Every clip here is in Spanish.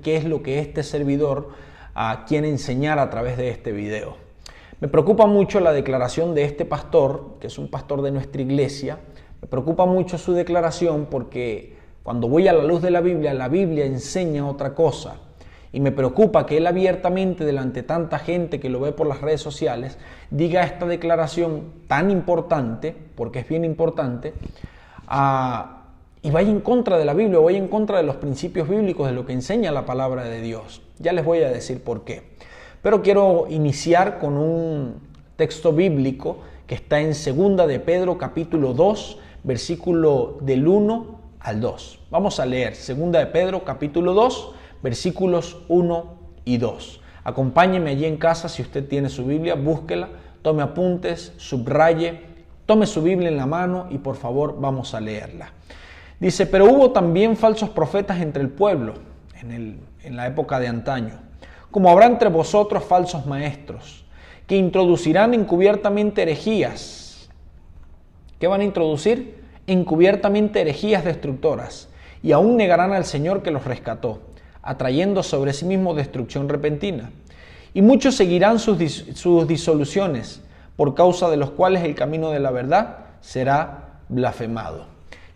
qué es lo que este servidor quiere enseñar a través de este video. Me preocupa mucho la declaración de este pastor, que es un pastor de nuestra iglesia. Me preocupa mucho su declaración porque cuando voy a la luz de la Biblia enseña otra cosa. Y me preocupa que él abiertamente, delante de tanta gente que lo ve por las redes sociales, diga esta declaración tan importante, porque es bien importante, y vaya en contra de la Biblia, o vaya en contra de los principios bíblicos, de lo que enseña la palabra de Dios. Ya les voy a decir por qué. Pero quiero iniciar con un texto bíblico que está en 2 de Pedro capítulo 2, versículo del 1 al 2. Vamos a leer 2 de Pedro capítulo 2, versículos 1 y 2. Acompáñeme allí en casa, si usted tiene su Biblia, búsquela, tome apuntes, subraye, tome su Biblia en la mano y por favor vamos a leerla. Dice, pero hubo también falsos profetas entre el pueblo en la época de antaño, como habrá entre vosotros falsos maestros, que introducirán encubiertamente herejías. ¿Qué van a introducir? Encubiertamente herejías destructoras, y aún negarán al Señor que los rescató, atrayendo sobre sí mismo destrucción repentina. Y muchos seguirán sus disoluciones, por causa de los cuales el camino de la verdad será blasfemado.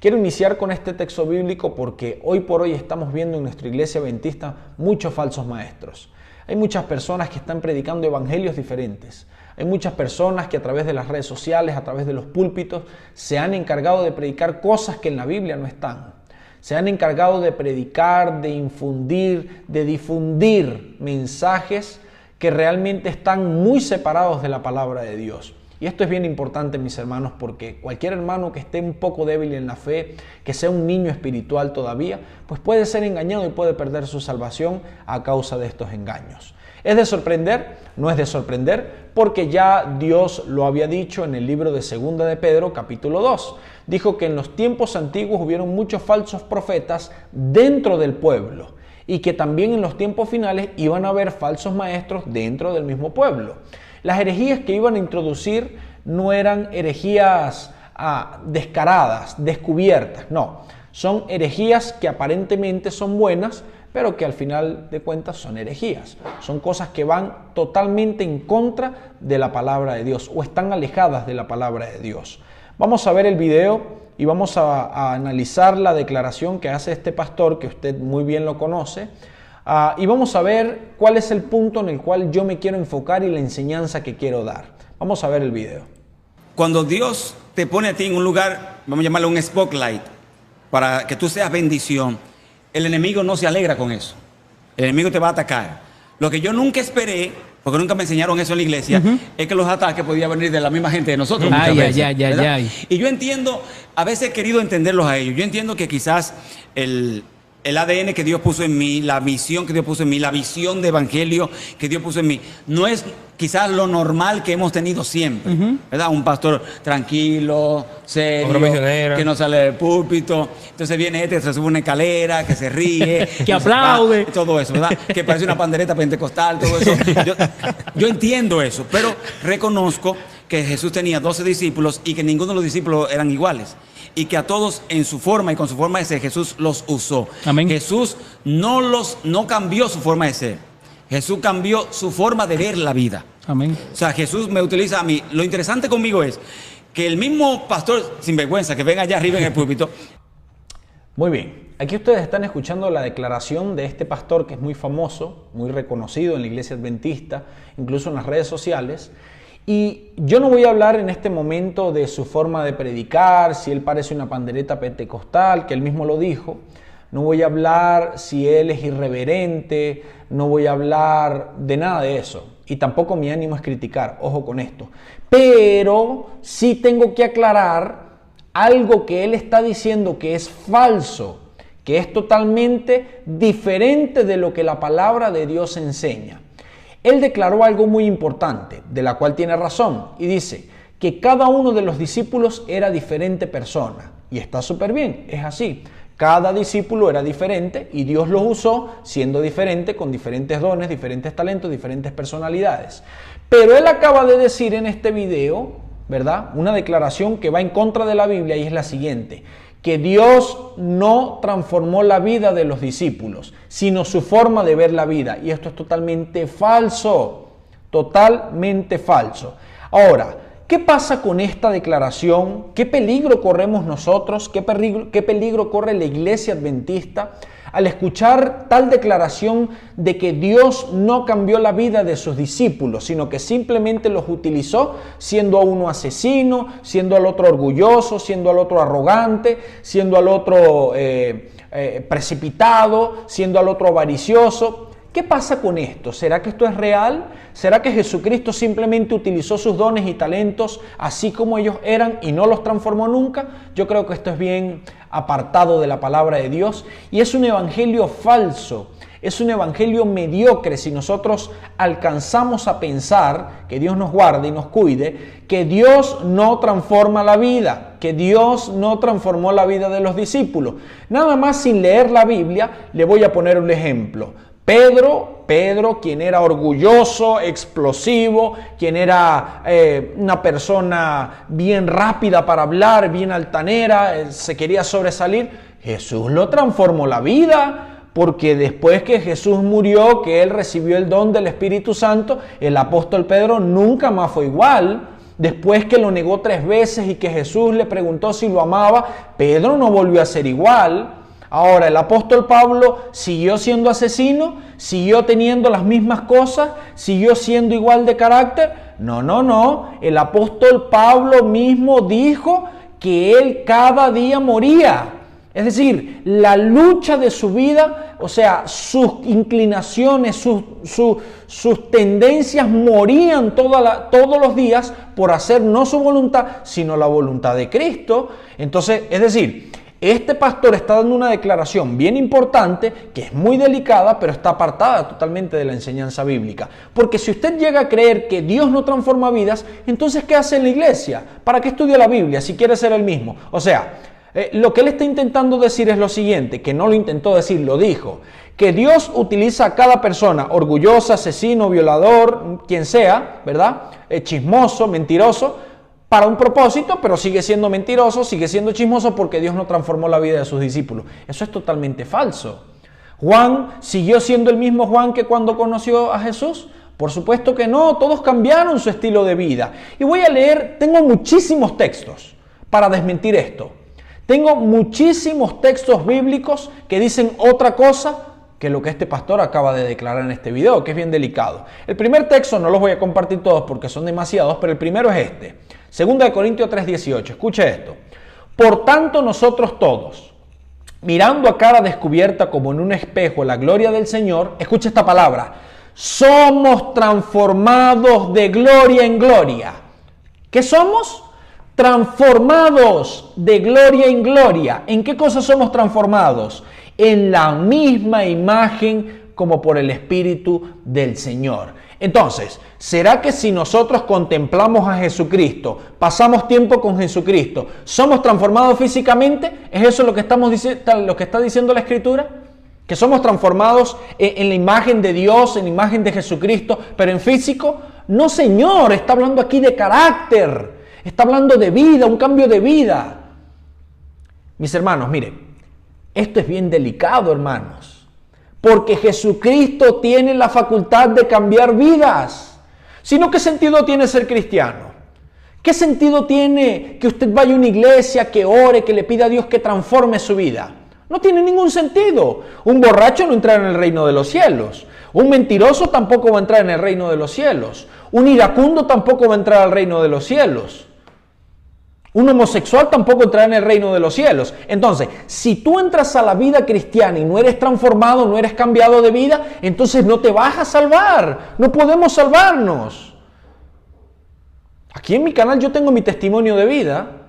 Quiero iniciar con este texto bíblico porque hoy por hoy estamos viendo en nuestra iglesia adventista muchos falsos maestros. Hay muchas personas que están predicando evangelios diferentes. Hay muchas personas que a través de las redes sociales, a través de los púlpitos, se han encargado de predicar cosas que en la Biblia no están. Se han encargado de predicar, de infundir, de difundir mensajes que realmente están muy separados de la palabra de Dios. Y esto es bien importante, mis hermanos, porque cualquier hermano que esté un poco débil en la fe, que sea un niño espiritual todavía, pues puede ser engañado y puede perder su salvación a causa de estos engaños. ¿Es de sorprender? No es de sorprender, porque ya Dios lo había dicho en el libro de 2 de Pedro, capítulo 2. Dijo que en los tiempos antiguos hubieron muchos falsos profetas dentro del pueblo y que también en los tiempos finales iban a haber falsos maestros dentro del mismo pueblo. Las herejías que iban a introducir no eran herejías descaradas, descubiertas, no. Son herejías que aparentemente son buenas, pero que al final de cuentas son herejías. Son cosas que van totalmente en contra de la palabra de Dios o están alejadas de la palabra de Dios. Vamos a ver el video y vamos a analizar la declaración que hace este pastor, que usted muy bien lo conoce, y vamos a ver cuál es el punto en el cual yo me quiero enfocar y la enseñanza que quiero dar. Vamos a ver el video. Cuando Dios te pone a ti en un lugar, vamos a llamarlo un spotlight, para que tú seas bendición, el enemigo no se alegra con eso. El enemigo te va a atacar. Lo que yo nunca esperé, porque nunca me enseñaron eso en la iglesia, es que los ataques podían venir de la misma gente de nosotros. Y yo entiendo, a veces he querido entenderlos a ellos. Yo entiendo que quizás el ADN que Dios puso en mí, la misión que Dios puso en mí, la visión de evangelio que Dios puso en mí, no es quizás lo normal que hemos tenido siempre, ¿verdad? Un pastor tranquilo, serio, que no sale del púlpito, entonces viene se sube una escalera, que se ríe, que aplaude, todo eso, ¿verdad? Que parece una pandereta pentecostal, todo eso. Yo entiendo eso, pero reconozco que Jesús tenía 12 discípulos y que ninguno de los discípulos eran iguales. Y que a todos en su forma y con su forma de ser Jesús los usó. Amén. Jesús no cambió su forma de ser. Jesús cambió su forma de ver la vida. Amén. O sea, Jesús me utiliza a mí. Lo interesante conmigo es que el mismo pastor sinvergüenza que ven allá arriba en el púlpito. Muy bien. Aquí ustedes están escuchando la declaración de este pastor que es muy famoso, muy reconocido en la iglesia adventista, incluso en las redes sociales. Y yo no voy a hablar en este momento de su forma de predicar, si él parece una pandereta pentecostal, que él mismo lo dijo. No voy a hablar si él es irreverente, no voy a hablar de nada de eso. Y tampoco mi ánimo es criticar, ojo con esto. Pero sí tengo que aclarar algo que él está diciendo que es falso, que es totalmente diferente de lo que la palabra de Dios enseña. Él declaró algo muy importante, de la cual tiene razón, y dice que cada uno de los discípulos era diferente persona. Y está súper bien, es así. Cada discípulo era diferente y Dios los usó siendo diferente, con diferentes dones, diferentes talentos, diferentes personalidades. Pero él acaba de decir en este video, ¿verdad?, una declaración que va en contra de la Biblia y es la siguiente: que Dios no transformó la vida de los discípulos, sino su forma de ver la vida. Y esto es totalmente falso, totalmente falso. Ahora, ¿qué pasa con esta declaración? ¿Qué peligro corremos nosotros? ¿Qué peligro corre la iglesia adventista al escuchar tal declaración de que Dios no cambió la vida de sus discípulos, sino que simplemente los utilizó, siendo a uno asesino, siendo al otro orgulloso, siendo al otro arrogante, siendo al otro precipitado, siendo al otro avaricioso? ¿Qué pasa con esto? ¿Será que esto es real? ¿Será que Jesucristo simplemente utilizó sus dones y talentos así como ellos eran y no los transformó nunca? Yo creo que esto es bien apartado de la palabra de Dios y es un evangelio falso, es un evangelio mediocre si nosotros alcanzamos a pensar, que Dios nos guarde y nos cuide, que Dios no transforma la vida, que Dios no transformó la vida de los discípulos. Nada más sin leer la Biblia, le voy a poner un ejemplo. Pedro, quien era orgulloso, explosivo, quien era una persona bien rápida para hablar, bien altanera, se quería sobresalir, Jesús lo transformó la vida, porque después que Jesús murió, que él recibió el don del Espíritu Santo, el apóstol Pedro nunca más fue igual. Después que lo negó 3 veces y que Jesús le preguntó si lo amaba, Pedro no volvió a ser igual. Ahora, el apóstol Pablo siguió siendo asesino, siguió teniendo las mismas cosas, siguió siendo igual de carácter. No. El apóstol Pablo mismo dijo que él cada día moría. Es decir, la lucha de su vida, o sea, sus inclinaciones, sus tendencias morían todos los días por hacer no su voluntad, sino la voluntad de Cristo. Entonces, es decir, este pastor está dando una declaración bien importante, que es muy delicada, pero está apartada totalmente de la enseñanza bíblica. Porque si usted llega a creer que Dios no transforma vidas, entonces ¿qué hace en la iglesia? ¿Para qué estudia la Biblia si quiere ser el mismo? O sea, lo que él está intentando decir es lo siguiente, que no lo intentó decir, lo dijo. Que Dios utiliza a cada persona, orgullosa, asesino, violador, quien sea, ¿verdad? Chismoso, mentiroso, para un propósito, pero sigue siendo mentiroso, sigue siendo chismoso porque Dios no transformó la vida de sus discípulos. Eso es totalmente falso. ¿Juan siguió siendo el mismo Juan que cuando conoció a Jesús? Por supuesto que no, todos cambiaron su estilo de vida. Y voy a leer, tengo muchísimos textos para desmentir esto. Tengo muchísimos textos bíblicos que dicen otra cosa que lo que este pastor acaba de declarar en este video, que es bien delicado. El primer texto no los voy a compartir todos porque son demasiados, pero el primero es este. 2 Corintios 3:18, escuche esto. Por tanto nosotros todos, mirando a cara descubierta como en un espejo la gloria del Señor, escuche esta palabra, somos transformados de gloria en gloria. ¿Qué somos? Transformados de gloria en gloria. ¿En qué cosas somos transformados? En la misma imagen como por el Espíritu del Señor. Entonces, ¿será que si nosotros contemplamos a Jesucristo, pasamos tiempo con Jesucristo, somos transformados físicamente? ¿Es eso lo que está diciendo la Escritura? ¿Que somos transformados en la imagen de Dios, en la imagen de Jesucristo, pero en físico? No, Señor, está hablando aquí de carácter, está hablando de vida, un cambio de vida. Mis hermanos, miren, esto es bien delicado, hermanos. Porque Jesucristo tiene la facultad de cambiar vidas. Si no, ¿qué sentido tiene ser cristiano? ¿Qué sentido tiene que usted vaya a una iglesia, que ore, que le pida a Dios que transforme su vida? No tiene ningún sentido. Un borracho no entrará en el reino de los cielos. Un mentiroso tampoco va a entrar en el reino de los cielos. Un iracundo tampoco va a entrar al reino de los cielos. Un homosexual tampoco entrará en el reino de los cielos. Entonces, si tú entras a la vida cristiana y no eres transformado, no eres cambiado de vida, entonces no te vas a salvar. No podemos salvarnos. Aquí en mi canal yo tengo mi testimonio de vida.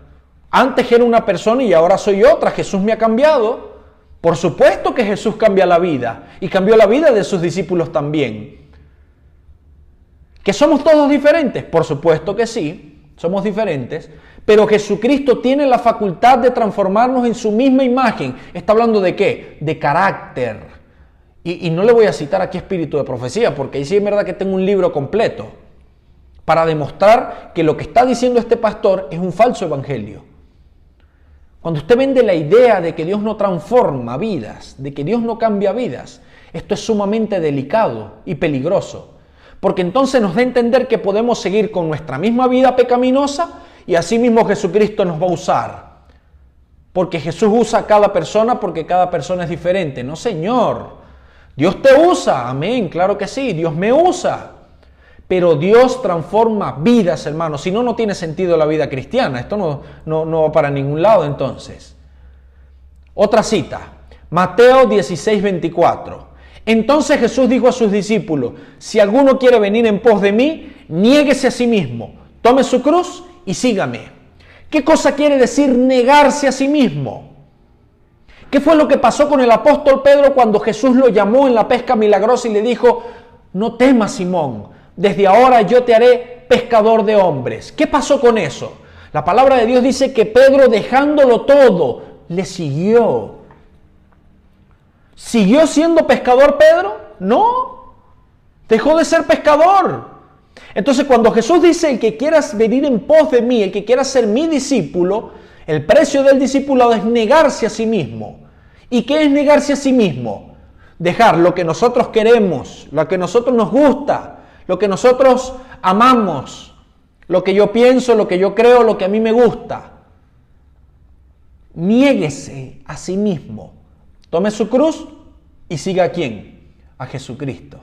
Antes era una persona y ahora soy otra. Jesús me ha cambiado. Por supuesto que Jesús cambia la vida. Y cambió la vida de sus discípulos también. ¿Que somos todos diferentes? Por supuesto que sí. Somos diferentes. Pero Jesucristo tiene la facultad de transformarnos en su misma imagen. ¿Está hablando de qué? De carácter. Y no le voy a citar aquí espíritu de profecía, porque ahí sí es verdad que tengo un libro completo para demostrar que lo que está diciendo este pastor es un falso evangelio. Cuando usted vende la idea de que Dios no transforma vidas, de que Dios no cambia vidas, esto es sumamente delicado y peligroso. Porque entonces nos da a entender que podemos seguir con nuestra misma vida pecaminosa y así mismo Jesucristo nos va a usar. Porque Jesús usa a cada persona porque cada persona es diferente. No, Señor. Dios te usa. Amén. Claro que sí. Dios me usa. Pero Dios transforma vidas, hermanos. Si no, no tiene sentido la vida cristiana. Esto no va para ningún lado entonces. Otra cita. Mateo 16:24. Entonces Jesús dijo a sus discípulos, si alguno quiere venir en pos de mí, niéguese a sí mismo, tome su cruz y sígame. ¿Qué cosa quiere decir negarse a sí mismo? ¿Qué fue lo que pasó con el apóstol Pedro cuando Jesús lo llamó en la pesca milagrosa y le dijo, no temas, Simón, desde ahora yo te haré pescador de hombres? ¿Qué pasó con eso? La palabra de Dios dice que Pedro, dejándolo todo, le siguió. ¿Siguió siendo pescador Pedro? No, dejó de ser pescador. Entonces cuando Jesús dice, el que quieras venir en pos de mí, el que quiera ser mi discípulo, el precio del discipulado es negarse a sí mismo. ¿Y qué es negarse a sí mismo? Dejar lo que nosotros queremos, lo que a nosotros nos gusta, lo que nosotros amamos, lo que yo pienso, lo que yo creo, lo que a mí me gusta. Niéguese a sí mismo. Tome su cruz y siga ¿a quién? A Jesucristo.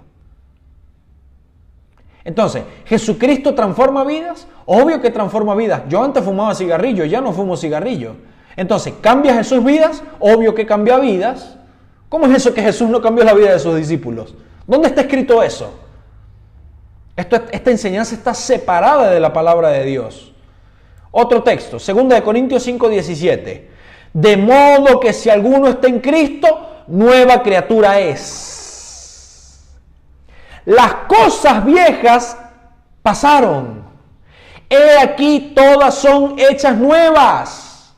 Entonces, ¿Jesucristo transforma vidas? Obvio que transforma vidas. Yo antes fumaba cigarrillo, ya no fumo cigarrillo. Entonces, ¿cambia Jesús vidas? Obvio que cambia vidas. ¿Cómo es eso que Jesús no cambió la vida de sus discípulos? ¿Dónde está escrito eso? Esta enseñanza está separada de la palabra de Dios. Otro texto, 2 Corintios 5:17. De modo que si alguno está en Cristo, nueva criatura es. Las cosas viejas pasaron. He aquí todas son hechas nuevas.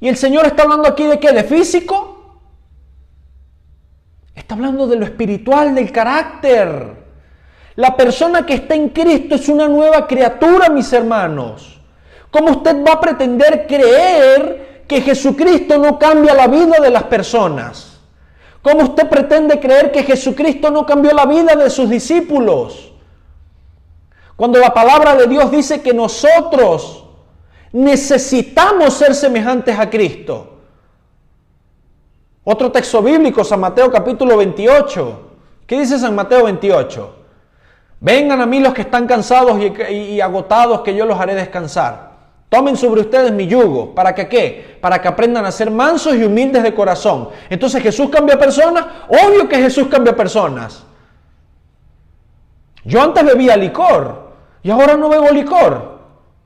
Y el Señor está hablando aquí ¿de qué? ¿De físico? Está hablando de lo espiritual, del carácter. La persona que está en Cristo es una nueva criatura, mis hermanos. ¿Cómo usted va a pretender creer que Jesucristo no cambia la vida de las personas? ¿Cómo usted pretende creer que Jesucristo no cambió la vida de sus discípulos? Cuando la palabra de Dios dice que nosotros necesitamos ser semejantes a Cristo. Otro texto bíblico, San Mateo capítulo 28. ¿Qué dice San Mateo 28? Vengan a mí los que están cansados y agotados, que yo los haré descansar. Tomen sobre ustedes mi yugo. ¿Para que qué? Para que aprendan a ser mansos y humildes de corazón. Entonces, ¿Jesús cambia personas? Obvio que Jesús cambia personas. Yo antes bebía licor y ahora no bebo licor.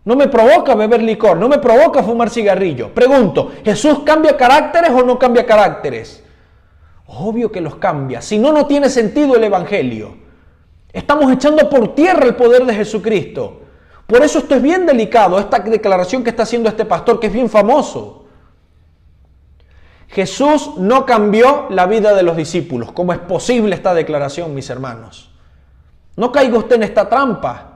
No me provoca beber licor, no me provoca fumar cigarrillo. Pregunto, ¿Jesús cambia caracteres o no cambia caracteres? Obvio que los cambia. Si no, no tiene sentido el evangelio. Estamos echando por tierra el poder de Jesucristo. Por eso esto es bien delicado, esta declaración que está haciendo este pastor, que es bien famoso. Jesús no cambió la vida de los discípulos. ¿Cómo es posible esta declaración, mis hermanos? No caiga usted en esta trampa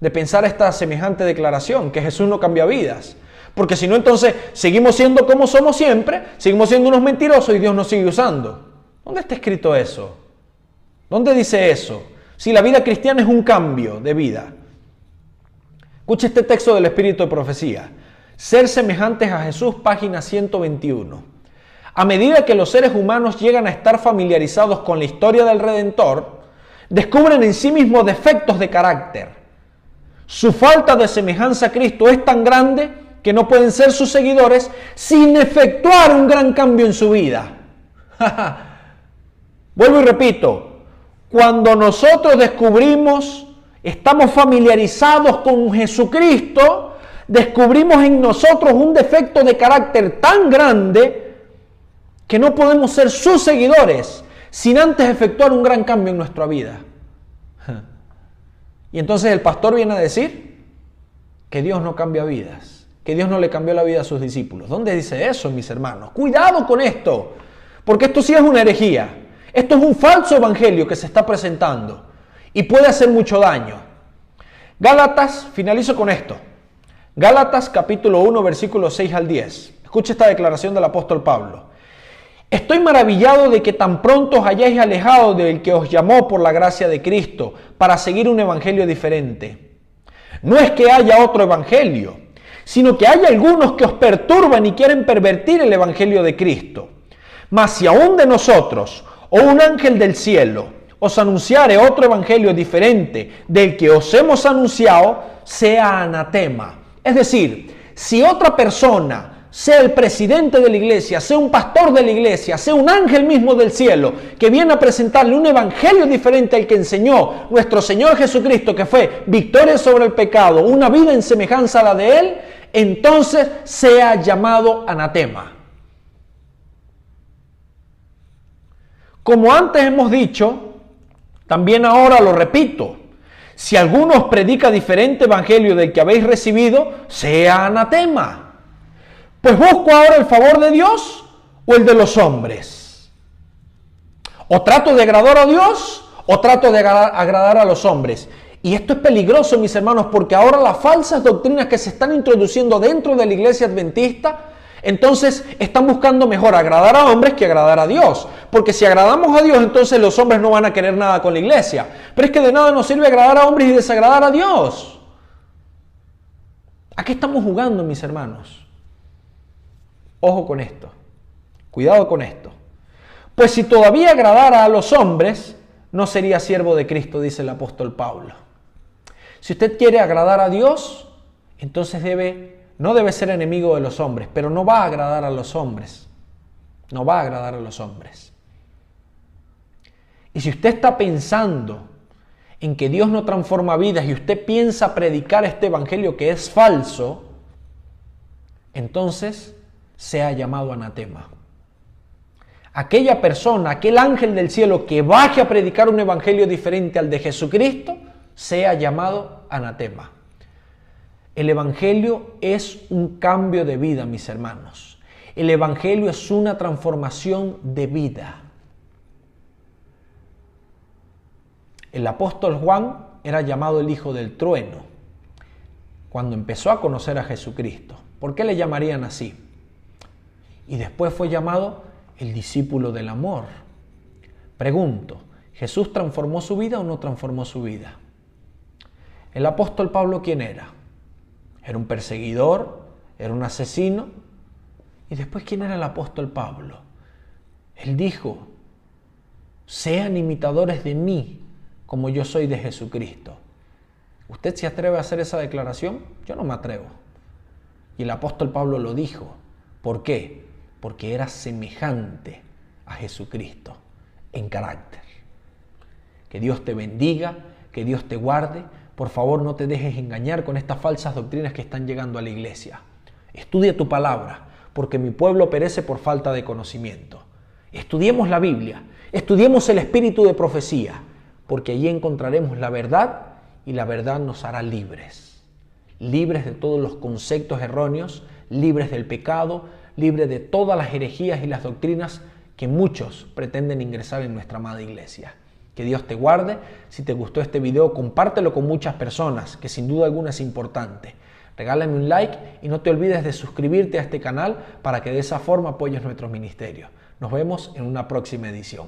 de pensar esta semejante declaración, que Jesús no cambia vidas. Porque si no, entonces seguimos siendo como somos siempre, seguimos siendo unos mentirosos y Dios nos sigue usando. ¿Dónde está escrito eso? ¿Dónde dice eso? Si la vida cristiana es un cambio de vida. Escuche este texto del Espíritu de Profecía. Ser semejantes a Jesús, página 121. A medida que los seres humanos llegan a estar familiarizados con la historia del Redentor, descubren en sí mismos defectos de carácter. Su falta de semejanza a Cristo es tan grande que no pueden ser sus seguidores sin efectuar un gran cambio en su vida. Vuelvo y repito, cuando nosotros descubrimos, estamos familiarizados con Jesucristo, descubrimos en nosotros un defecto de carácter tan grande que no podemos ser sus seguidores sin antes efectuar un gran cambio en nuestra vida. Y entonces el pastor viene a decir que Dios no cambia vidas, que Dios no le cambió la vida a sus discípulos. ¿Dónde dice eso, mis hermanos? Cuidado con esto, porque esto sí es una herejía. Esto es un falso evangelio que se está presentando y puede hacer mucho daño. Gálatas, finalizo con esto. Gálatas capítulo 1, versículos 6 al 10. Escucha esta declaración del apóstol Pablo. Estoy maravillado de que tan pronto os hayáis alejado del que os llamó por la gracia de Cristo para seguir un evangelio diferente. No es que haya otro evangelio, sino que hay algunos que os perturban y quieren pervertir el evangelio de Cristo. Mas si aún de nosotros o un ángel del cielo os anunciare otro evangelio diferente del que os hemos anunciado, sea anatema. Es decir, si otra persona, sea el presidente de la iglesia, sea un pastor de la iglesia, sea un ángel mismo del cielo, que viene a presentarle un evangelio diferente al que enseñó nuestro Señor Jesucristo, que fue victoria sobre el pecado, una vida en semejanza a la de Él, entonces sea llamado anatema. Como antes hemos dicho, también ahora lo repito, si alguno os predica diferente evangelio del que habéis recibido, sea anatema. Pues busco ahora el favor de Dios o el de los hombres. O trato de agradar a Dios o trato de agradar a los hombres. Y esto es peligroso, mis hermanos, porque ahora las falsas doctrinas que se están introduciendo dentro de la iglesia adventista, entonces están buscando mejor agradar a hombres que agradar a Dios. Porque si agradamos a Dios, entonces los hombres no van a querer nada con la iglesia. Pero es que de nada nos sirve agradar a hombres y desagradar a Dios. ¿A qué estamos jugando, mis hermanos? Ojo con esto. Cuidado con esto. Pues si todavía agradara a los hombres, no sería siervo de Cristo, dice el apóstol Pablo. Si usted quiere agradar a Dios, entonces no debe ser enemigo de los hombres, pero no va a agradar a los hombres. No va a agradar a los hombres. Y si usted está pensando en que Dios no transforma vidas y usted piensa predicar este evangelio que es falso, entonces sea llamado anatema. Aquella persona, aquel ángel del cielo que baje a predicar un evangelio diferente al de Jesucristo, sea llamado anatema. El evangelio es un cambio de vida, mis hermanos. El evangelio es una transformación de vida. El apóstol Juan era llamado el hijo del trueno cuando empezó a conocer a Jesucristo. ¿Por qué le llamarían así? Y después fue llamado el discípulo del amor. Pregunto, ¿Jesús transformó su vida o no transformó su vida? El apóstol Pablo, ¿quién era? Era un perseguidor, era un asesino. Y después, ¿quién era el apóstol Pablo? Él dijo, sean imitadores de mí, como yo soy de Jesucristo. ¿Usted se atreve a hacer esa declaración? Yo no me atrevo. Y el apóstol Pablo lo dijo. ¿Por qué? Porque era semejante a Jesucristo en carácter. Que Dios te bendiga, que Dios te guarde. Por favor, no te dejes engañar con estas falsas doctrinas que están llegando a la iglesia. Estudia tu palabra, porque mi pueblo perece por falta de conocimiento. Estudiemos la Biblia, estudiemos el espíritu de profecía, porque allí encontraremos la verdad y la verdad nos hará libres. Libres de todos los conceptos erróneos, libres del pecado, libres de todas las herejías y las doctrinas que muchos pretenden ingresar en nuestra amada iglesia. Que Dios te guarde. Si te gustó este video, compártelo con muchas personas, que sin duda alguna es importante. Regálame un like y no te olvides de suscribirte a este canal para que de esa forma apoyes nuestros ministerios. Nos vemos en una próxima edición.